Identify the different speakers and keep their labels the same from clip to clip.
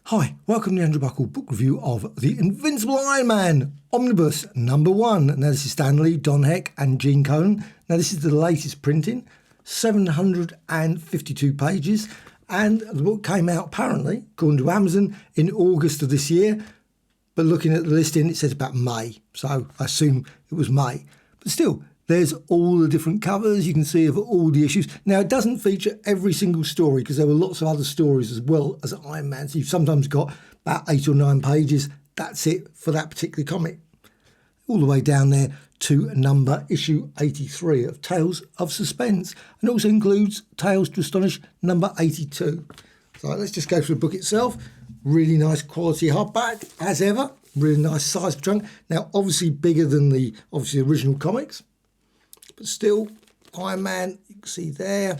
Speaker 1: Hi, welcome to the Andrew Buckle book review of The Invincible Iron Man Omnibus #1. Now this is Stan Lee, Don Heck and Gene Colan. Now this is the latest printing, 752 pages, and the book came out apparently, according to Amazon, in August of this year. But looking at the listing, it says about May, so I assume it was May. But still, there's all the different covers you can see of all the issues. Now, it doesn't feature every single story because there were lots of other stories as well as Iron Man. So you've sometimes got about 8 or 9 pages. That's it for that particular comic. All the way down there to issue 83 of Tales of Suspense. And also includes Tales to Astonish number 82. So let's just go through the book itself. Really nice quality hardback, as ever. Really nice size trunk. Now, obviously bigger than the original comics. But still, Iron Man, you can see there,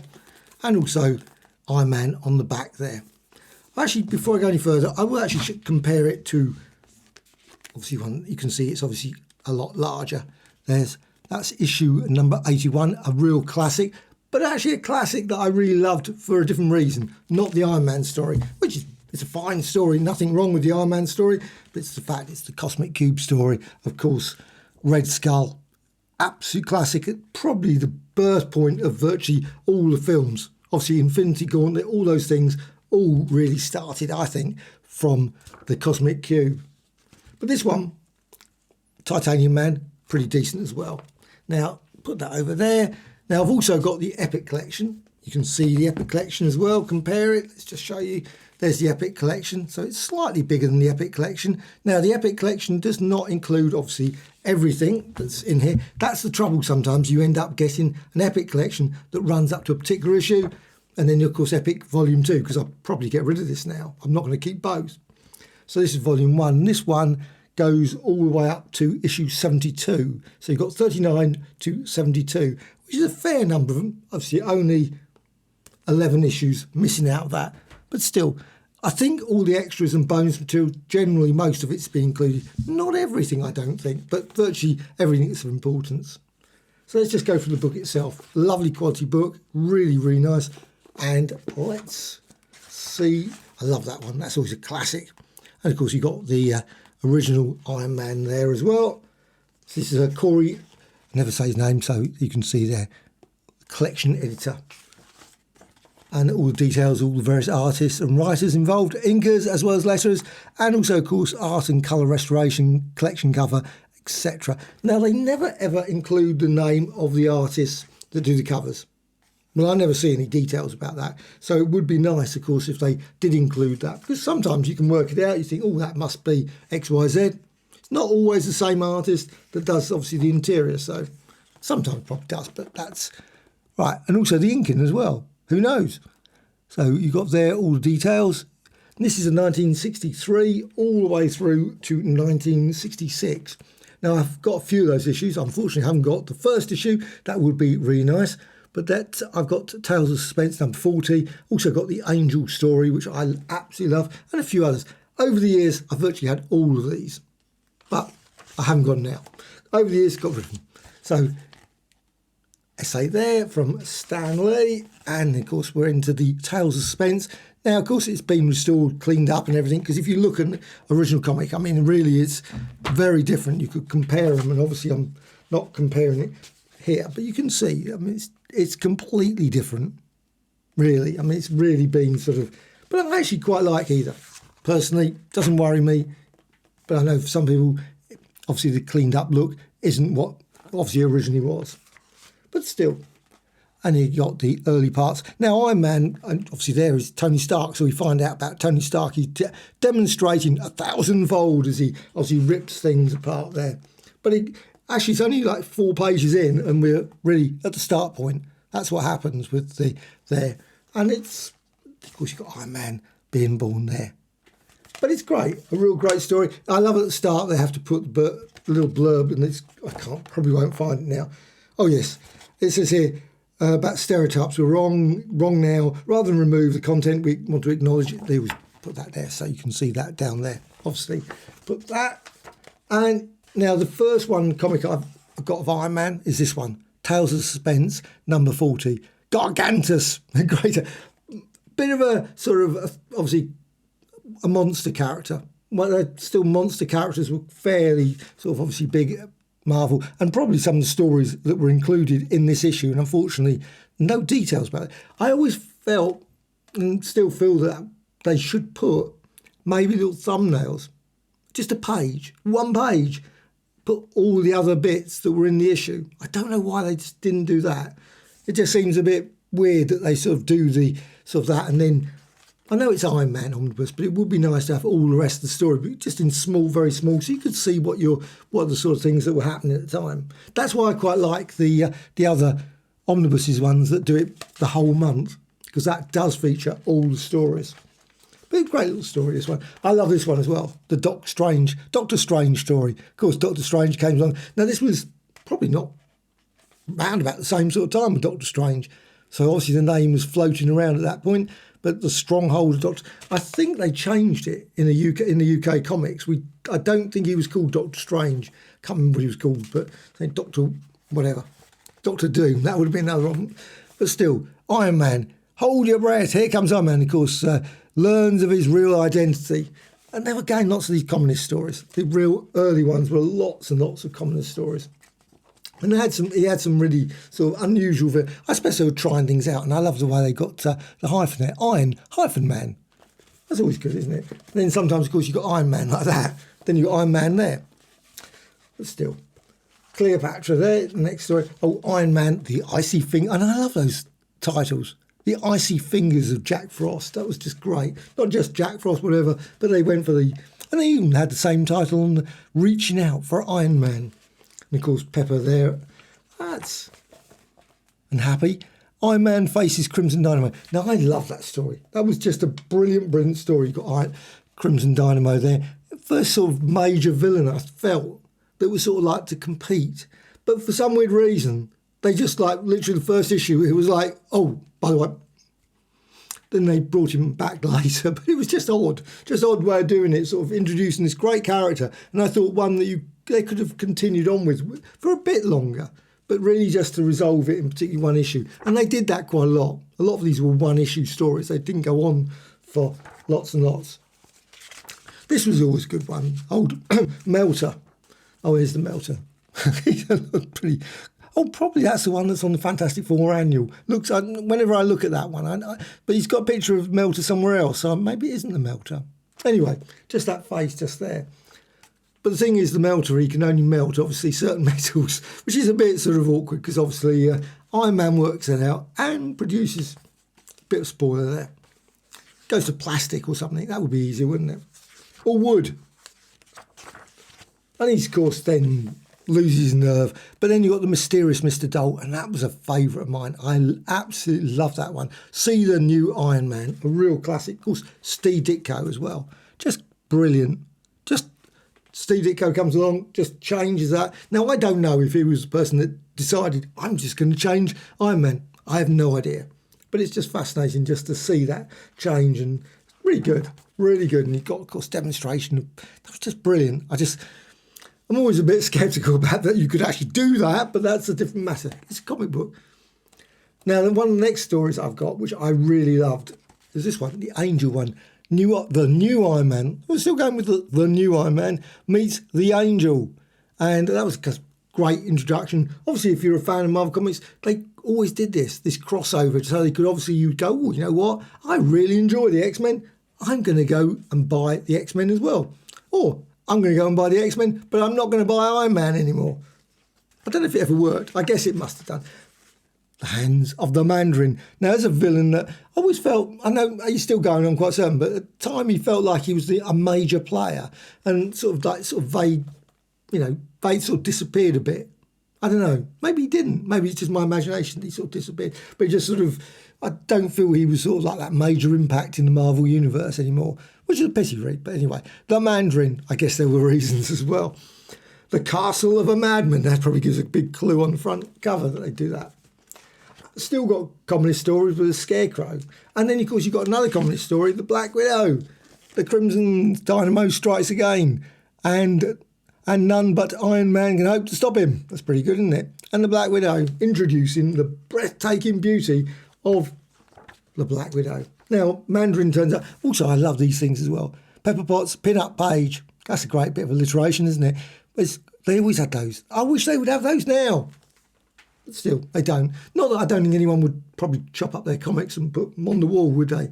Speaker 1: and also Iron Man on the back there. Actually, before I go any further, I will actually compare it to, obviously one, you can see it's obviously a lot larger. That's issue number 81, a real classic, but actually a classic that I really loved for a different reason, not the Iron Man story, which is, it's a fine story, nothing wrong with the Iron Man story, but it's the fact it's the Cosmic Cube story, of course, Red Skull. Absolute classic, probably the birth point of virtually all the films. Obviously Infinity Gauntlet, all those things all really started, I think, from the Cosmic Cube. But this one, Titanium Man, pretty decent as well. Now, put that over there. Now, I've also got the Epic Collection. You can see the Epic Collection as well. Compare it. Let's just show you. There's the Epic Collection. So it's slightly bigger than the Epic Collection. Now, the Epic Collection does not include, obviously, everything that's in here. That's the trouble sometimes. You end up getting an Epic Collection that runs up to a particular issue. And then, of course, Epic Volume 2, because I'll probably get rid of this now. I'm not going to keep both. So this is Volume 1. And this one goes all the way up to issue 72. So you've got 39 to 72, which is a fair number of them. Obviously, only 11 issues missing out of that. But still, I think all the extras and bonus material, generally most of it's been included. Not everything, I don't think, but virtually everything that's of importance. So let's just go through the book itself. Lovely quality book, really, really nice. And let's see. I love that one. That's always a classic. And of course, you've got the original Iron Man there as well. So this is a Corey, I never say his name, so you can see there, collection editor. And all the details, all the various artists and writers involved, inkers as well as letterers, and also, of course, art and colour restoration, collection cover, etc. Now, they never ever include the name of the artists that do the covers. Well, I never see any details about that. So it would be nice, of course, if they did include that, because sometimes you can work it out. You think, oh, that must be XYZ. It's not always the same artist that does, obviously, the interior. So sometimes probably does, but that's right. And also the inking as well. Who knows? So you've got there all the details. And this is a 1963 all the way through to 1966. Now, I've got a few of those issues. Unfortunately, I haven't got the first issue. That would be really nice. But that I've got Tales of Suspense number 40. Also got the Angel story, which I absolutely love, and a few others. Over the years, I've virtually had all of these. But I haven't got them now. Over the years, got rid of them. So essay there from Stan Lee, and of course we're into the Tales of Suspense. Now, of course, it's been restored, cleaned up and everything, because if you look at the original comic, I mean, really it's very different. You could compare them, and obviously I'm not comparing it here, but you can see, I mean, it's completely different, really. I mean, it's really been sort of, but I actually quite like either. Personally, doesn't worry me, but I know for some people, obviously the cleaned up look isn't what obviously originally was. But still, and you got the early parts. Now, Iron Man, obviously there is Tony Stark, so we find out about Tony Stark. He's demonstrating 1,000-fold as he obviously rips things apart there. But actually, it's only like 4 pages in, and we're really at the start point. That's what happens with there. And it's, of course, you've got Iron Man being born there. But it's great, a real great story. I love at the start they have to put the little blurb, and probably won't find it now. Oh, yes. It says here about stereotypes. We're wrong now. Rather than remove the content, we want to acknowledge it. They always put that there, so you can see that down there. Obviously, put that. And now the first comic I've got of Iron Man is this one, Tales of Suspense, number 40. Gargantus, a greater bit of a sort of obviously a monster character. Well, they're still monster characters were fairly sort of obviously big at Marvel, and probably some of the stories that were included in this issue, and unfortunately no details about it. I always felt and still feel that they should put maybe little thumbnails, just a page, one page, put all the other bits that were in the issue. I don't know why they just didn't do that. It just seems a bit weird that they sort of do the sort of that, and then I know it's Iron Man Omnibus, but it would be nice to have all the rest of the story, but just in small, very small, so you could see what are the sort of things that were happening at the time. That's why I quite like the other Omnibuses ones that do it the whole month, because that does feature all the stories. But a great little story, this one. I love this one as well, the Doctor Strange story. Of course, Doctor Strange came along. Now, this was probably not round about the same sort of time with Doctor Strange, so obviously the name was floating around at that point. But the stronghold of Doctor, I think they changed it in the UK comics. I don't think he was called Doctor Strange. Can't remember what he was called, but I think Doctor Doom. That would have been another one. But still, Iron Man. Hold your breath. Here comes Iron Man. Of course, learns of his real identity. And there were again lots of these communist stories. The real early ones were lots and lots of communist stories. And he had some really sort of unusual. I suppose they were trying things out, and I love the way they got the hyphen there, Iron hyphen Man. That's always good, isn't it? And then sometimes, of course, you've got Iron Man like that. Then you've got Iron Man there. But still, Cleopatra there. The next story. Oh, Iron Man, the icy finger, and I love those titles. The icy fingers of Jack Frost. That was just great. Not just Jack Frost, whatever, but they went for and they even had the same title on Reaching Out for Iron Man. And of course, Pepper there. And Happy. Iron Man faces Crimson Dynamo. Now, I love that story. That was just a brilliant, brilliant story. You've got Crimson Dynamo there. First sort of major villain I felt that was sort of like to compete. But for some weird reason, they just like, literally the first issue, it was like, oh, by the way, then they brought him back later. But it was just odd way of doing it, sort of introducing this great character. And I thought one that they could have continued on with for a bit longer, but really just to resolve it in particularly one issue. And they did that quite a lot. A lot of these were one-issue stories. They didn't go on for lots and lots. This was always a good one. Old Melter. Oh, here's the Melter. He looked pretty... Oh, probably that's the one that's on the Fantastic Four annual. Looks, whenever I look at that one, but he's got a picture of Melter somewhere else, so maybe it isn't the Melter. Anyway, just that face just there. But the thing is, the Melter, he can only melt, obviously, certain metals, which is a bit sort of awkward because, obviously, Iron Man works it out and produces a bit of spoiler there. Goes to plastic or something. That would be easy, wouldn't it? Or wood. And he's, of course, then loses his nerve. But then you've got the mysterious Mr. Dolt, and that was a favourite of mine. I absolutely love that one. See the new Iron Man, a real classic. Of course, Steve Ditko as well. Just brilliant. Just Steve Ditko comes along, just changes that. Now, I don't know if he was the person that decided, I'm just going to change Iron Man. I have no idea. But it's just fascinating just to see that change, and really good, really good. And he got, of course, demonstration. That was just brilliant. I'm always a bit sceptical about that you could actually do that, but that's a different matter. It's a comic book. Now, one of the next stories I've got, which I really loved, is this one, the Angel one. The new Iron Man. We're still going with the new Iron Man meets the Angel. And that was a great introduction. Obviously, if you're a fan of Marvel Comics, they always did this crossover. So they could obviously, you'd go, oh, you know what? I really enjoy the X-Men. I'm going to go and buy the X-Men as well. Or I'm going to go and buy the X-Men, but I'm not going to buy Iron Man anymore. I don't know if it ever worked. I guess it must have done. The Hands of the Mandarin. Now, as a villain that I always felt, I know he's still going on quite certain, but at the time he felt like he was a major player and sort of vague, vague sort of disappeared a bit. I don't know. Maybe he didn't. Maybe it's just my imagination that he sort of disappeared. But he just sort of, I don't feel he was sort of like that major impact in the Marvel Universe anymore, which is a pity, really. But anyway, the Mandarin, I guess there were reasons as well. The Castle of a Madman. That probably gives a big clue on the front cover that they do that. Still got communist stories with a scarecrow. And then, of course, you've got another communist story, the Black Widow. The Crimson Dynamo strikes again. And none but Iron Man can hope to stop him. That's pretty good, isn't it? And the Black Widow, introducing the breathtaking beauty of the Black Widow. Now, Mandarin turns up. Also, I love these things as well. Pepper Potts pin-up page. That's a great bit of alliteration, isn't it? They always had those. I wish they would have those now. But still, they don't. Not that I don't think anyone would probably chop up their comics and put them on the wall, would they?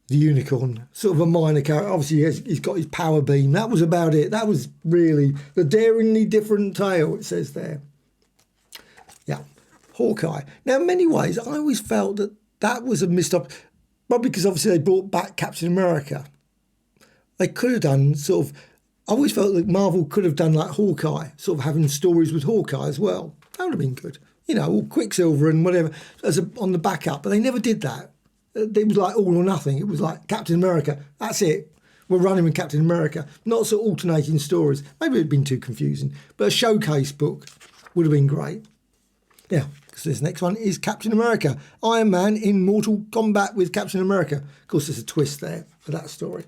Speaker 1: The unicorn, sort of a minor character. Obviously, he's got his power beam. That was about it. That was really the daringly different tale, it says there. Yeah, Hawkeye. Now, in many ways, I always felt that was a missed up. Probably because obviously they brought back Captain America. They could have done sort of. I always felt that Marvel could have done like Hawkeye, sort of having stories with Hawkeye as well. That would have been good. You know, all Quicksilver and whatever on the backup. But they never did that. It was like all or nothing. It was like Captain America. That's it. We're running with Captain America. Not sort of alternating stories. Maybe it'd been too confusing. But a showcase book would have been great. Yeah, because this next one is Captain America. Iron Man in mortal combat with Captain America. Of course, there's a twist there for that story.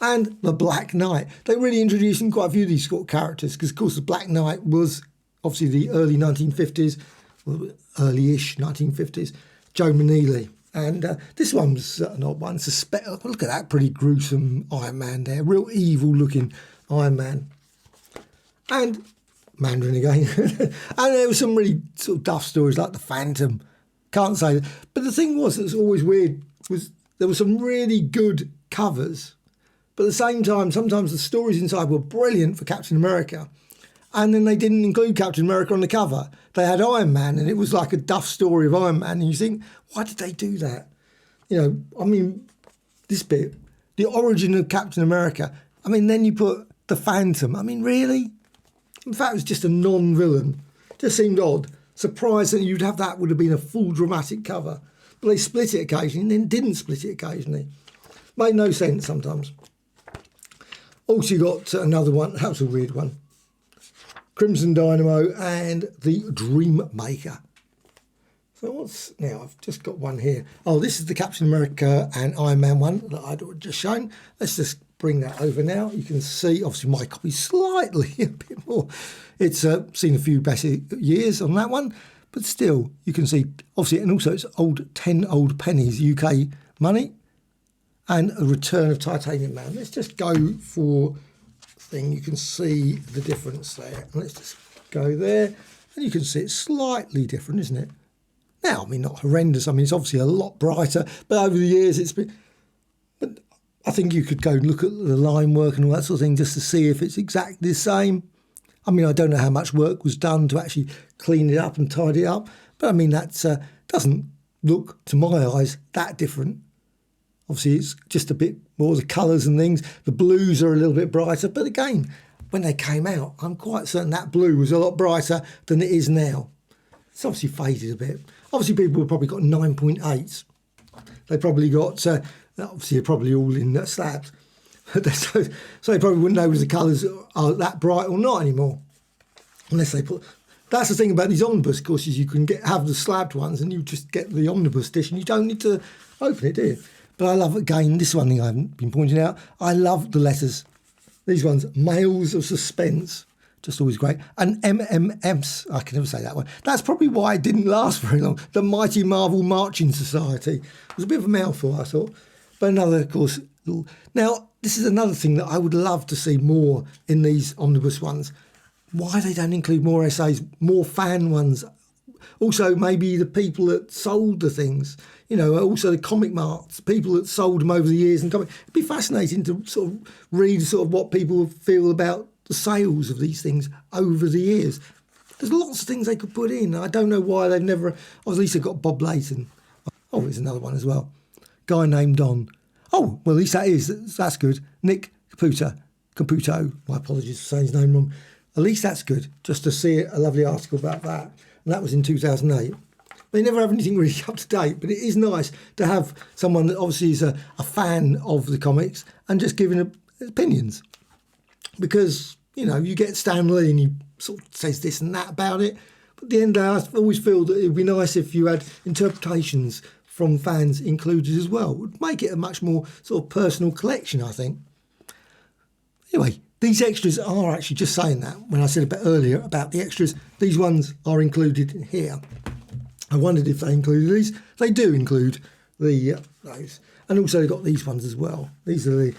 Speaker 1: And the Black Knight. They're really introducing quite a few of these sort of characters because, of course, the Black Knight was obviously the early 1950s, well, early-ish 1950s, Joe Manili. And this one was an odd one. Look at that pretty gruesome Iron Man there. Real evil-looking Iron Man. And Mandarin again. And there were some really sort of duff stories like the Phantom. Can't say that. But the thing was that's always weird was there were some really good covers. But at the same time, sometimes the stories inside were brilliant for Captain America. And then they didn't include Captain America on the cover. They had Iron Man, and it was like a duff story of Iron Man. And you think, why did they do that? You know, I mean, this bit, the origin of Captain America. I mean, then you put the Phantom. I mean, really? In fact, it was just a non-villain. Just seemed odd. Surprised that you'd have that would have been a full dramatic cover. But they split it occasionally and then didn't split it occasionally. Made no sense sometimes. Also, you got another one. That was a weird one. Crimson Dynamo and the Dream Maker. So what's now? I've just got one here. Oh, this is the Captain America and Iron Man one that I'd just shown. Let's just bring that over now. You can see, obviously, my copy slightly a bit more. It's seen a few better years on that one, but still, you can see, obviously, and also it's 10 old pennies UK money. And a Return of Titanium Man. Let's just go for thing. You can see the difference there. Let's just go there. And you can see it's slightly different, isn't it? Now, I mean, not horrendous. I mean, it's obviously a lot brighter. But over the years, it's been... But I think you could go and look at the line work and all that sort of thing just to see if it's exactly the same. I mean, I don't know how much work was done to actually clean it up and tidy it up. But, I mean, that doesn't look, to my eyes, that different. Obviously, it's just a bit more the colours and things. The blues are a little bit brighter. But again, when they came out, I'm quite certain that blue was a lot brighter than it is now. It's obviously faded a bit. Obviously, people have probably got 9.8s. They probably got, obviously, they're probably all in slabs. So they probably wouldn't know whether the colours are that bright or not anymore. Unless they put... That's the thing about these omnibus courses. You can have the slabbed ones and you just get the omnibus edition. You don't need to open it, do you? But I love, again, this is one thing I haven't been pointing out. I love the letters. These ones, Males of Suspense, just always great. And MMMs, I can never say that one. That's probably why it didn't last very long. The Mighty Marvel Marching Society. It was a bit of a mouthful, I thought. But another, of course. Now, this is another thing that I would love to see more in these omnibus ones. Why they don't include more essays, more fan ones. Also, maybe the people that sold the things, you know, also the comic marts, people that sold them over the years. And it'd be fascinating to sort of read sort of what people feel about the sales of these things over the years. There's lots of things they could put in. I don't know why they've never... Oh, at least they've got Bob Layton. Oh, there's another one as well. Guy named Don. Oh, well, at least that's good. Nick Caputo. My apologies for saying his name wrong. At least that's good, just to see a lovely article about that. And that was in 2008. They never have anything really up to date, but it is nice to have someone that obviously is a fan of the comics and just giving opinions. Because, you know, you get Stan Lee and he sort of says this and that about it. But at the end of the day, I always feel that it would be nice if you had interpretations from fans included as well. It would make it a much more sort of personal collection, I think. Anyway, these extras are actually, just saying that, when I said a bit earlier about the extras, these ones are included here. I wondered if they included these. They do include those. And also they've got these ones as well. These are the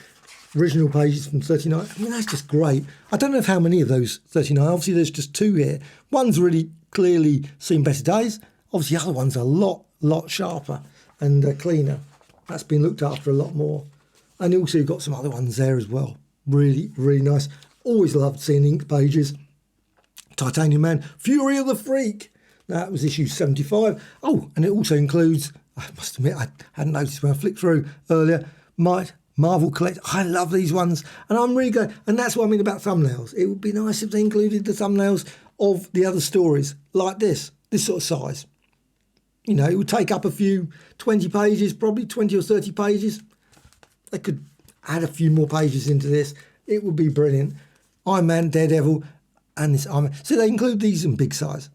Speaker 1: original pages from 39. I mean, that's just great. I don't know how many of those 39. Obviously, there's just 2 here. One's really clearly seen better days. Obviously, the other one's a lot sharper and cleaner. That's been looked after a lot more. And also you've got some other ones there as well. Really, really nice. Always loved seeing ink pages. Titanium Man, Fury of the Freak. That was issue 75. Oh, and it also includes, I must admit, I hadn't noticed when I flicked through earlier, Marvel Collect. I love these ones. And I'm really going, and that's what I mean about thumbnails. It would be nice if they included the thumbnails of the other stories, like this sort of size. You know, it would take up a few 20 pages, probably 20 or 30 pages. They could add a few more pages into this. It would be brilliant. Iron Man, Daredevil, and this Iron Man. So they include these in big size,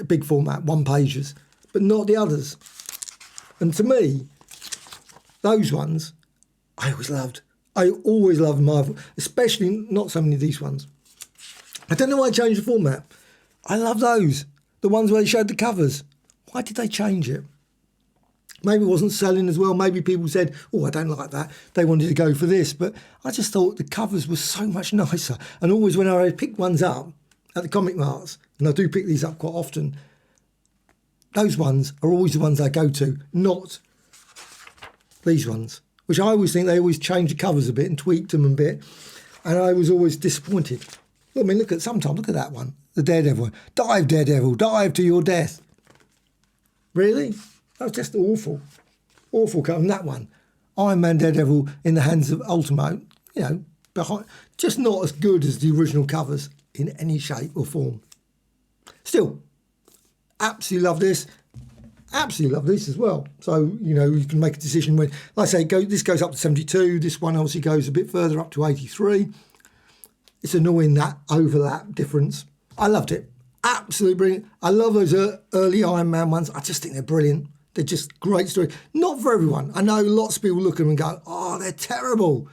Speaker 1: big format, 1 pages, but not the others. And to me, those ones, I always loved. I always loved Marvel, especially not so many of these ones. I don't know why I changed the format. I love those, the ones where they showed the covers. Why did they change it? Maybe it wasn't selling as well. Maybe people said, oh, I don't like that. They wanted to go for this. But I just thought the covers were so much nicer. And always when I pick ones up at the comic marts, and I do pick these up quite often, those ones are always the ones I go to, not these ones, which I always think they always change the covers a bit and tweaked them a bit. And I was always disappointed. I mean, look at that one, the Daredevil one. Dive, Daredevil, dive to your death. Really? That was just awful. Awful cover. And that one, Iron Man Daredevil in the hands of Ultimo, you know, behind, just not as good as the original covers in any shape or form. Still, absolutely love this. Absolutely love this as well. So, you know, you can make a decision when, like I say, this goes up to 72. This one obviously goes a bit further up to 83. It's annoying, that overlap difference. I loved it. Absolutely brilliant. I love those early Iron Man ones. I just think they're brilliant. They're just great stories. Not for everyone. I know lots of people look at them and go, oh, they're terrible.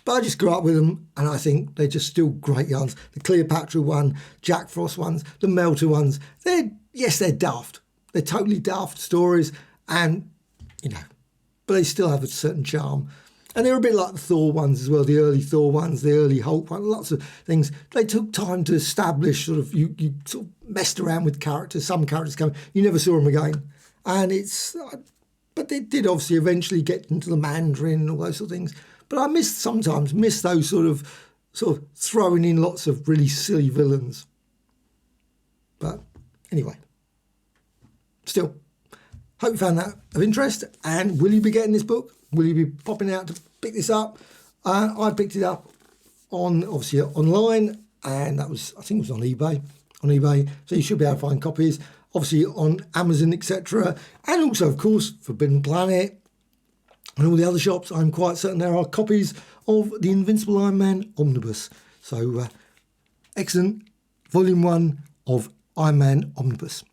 Speaker 1: But I just grew up with them and I think they're just still great yarns. The Cleopatra one, Jack Frost ones, the Melter ones. They're daft. They're totally daft stories and, you know, but they still have a certain charm. And they're a bit like the Thor ones as well, the early Thor ones, the early Hulk ones, lots of things. They took time to establish you sort of messed around with characters. Some characters come, you never saw them again. And but they did obviously eventually get into the Mandarin and all those sort of things. But I sometimes miss those sort of throwing in lots of really silly villains. But anyway, still, hope you found that of interest. And will you be getting this book? Will you be popping out to pick this up? I picked it up obviously online, and that was, I think it was on eBay. So you should be able to find copies, obviously on Amazon, etc. And also, of course, Forbidden Planet and all the other shops. I'm quite certain there are copies of the Invincible Iron Man Omnibus. So excellent, Volume 1 of Iron Man Omnibus.